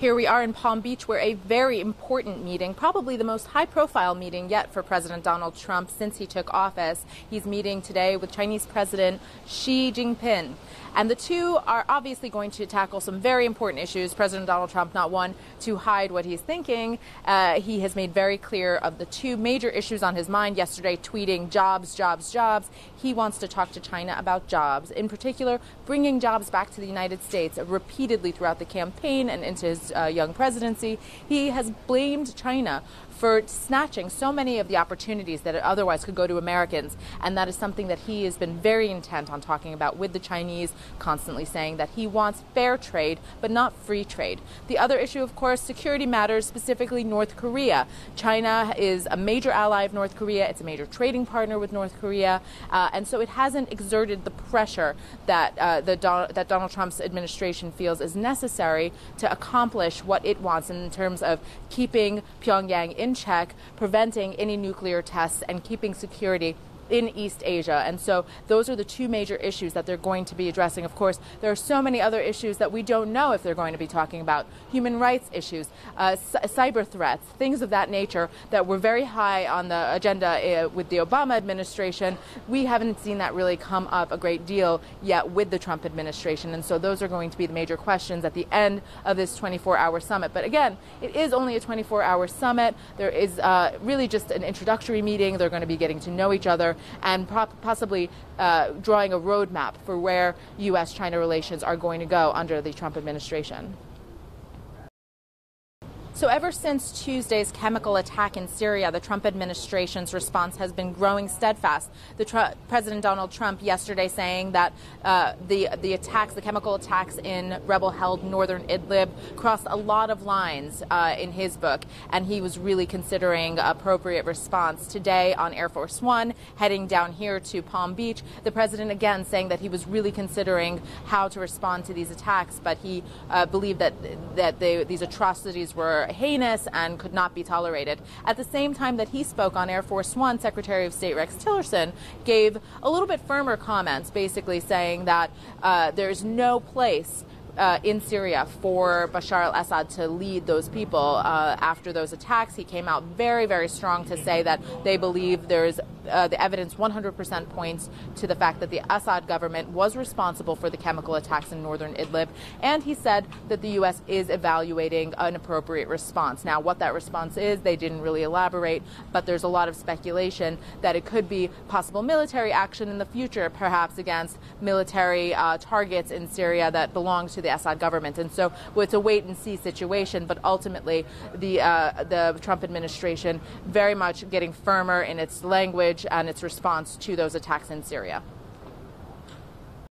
Here we are in Palm Beach, where a very important meeting, probably the most high-profile meeting yet for President Donald Trump since he took office. He's meeting today with Chinese President Xi Jinping. And the two are obviously going to tackle some very important issues. President Donald Trump, not one to hide what he's thinking. He has made very clear of the two major issues on his mind yesterday, tweeting jobs, jobs, jobs. He wants to talk to China about jobs, in particular, bringing jobs back to the United States. Repeatedly throughout the campaign and into his young presidency, he has blamed China for snatching so many of the opportunities that otherwise could go to Americans. And that is something that he has been very intent on talking about with the Chinese, constantly saying that he wants fair trade, but not free trade. The other issue, of course, security matters, specifically North Korea. China is a major ally of North Korea. It's a major trading partner with North Korea. And so it hasn't exerted the pressure that that Donald Trump's administration feels is necessary to accomplish what it wants in terms of keeping Pyongyang in check, preventing any nuclear tests, and keeping security in East Asia. And so those are the two major issues that they're going to be addressing. Of course, there are so many other issues that we don't know if they're going to be talking about. Human rights issues, cyber threats, things of that nature that were very high on the agenda with the Obama administration. We haven't seen that really come up a great deal yet with the Trump administration. And so those are going to be the major questions at the end of this 24-hour summit. But again, it is only a 24-hour summit. There is really just an introductory meeting. They're going to be getting to know each other and possibly drawing a roadmap for where U.S.-China relations are going to go under the Trump administration. So ever since Tuesday's chemical attack in Syria, the Trump administration's response has been growing steadfast. President Donald Trump yesterday saying that the attacks, the chemical attacks in rebel-held northern Idlib crossed a lot of lines in his book, and he was really considering appropriate response. Today on Air Force One, heading down here to Palm Beach, the president again saying that he was really considering how to respond to these attacks, but he believed that these atrocities were heinous and could not be tolerated. At the same time that he spoke on Air Force One, Secretary of State Rex Tillerson gave a little bit firmer comments, basically saying that there's no place in Syria for Bashar al-Assad to lead those people after those attacks. He came out very, very strong to say that they believe there's the evidence 100% points to the fact that the Assad government was responsible for the chemical attacks in northern Idlib. And he said that the U.S. is evaluating an appropriate response. Now, what that response is, they didn't really elaborate, but there's a lot of speculation that it could be possible military action in the future, perhaps against military targets in Syria that belong to the Assad government. And so it's a wait-and-see situation, but ultimately the Trump administration very much getting firmer in its language and its response to those attacks in Syria.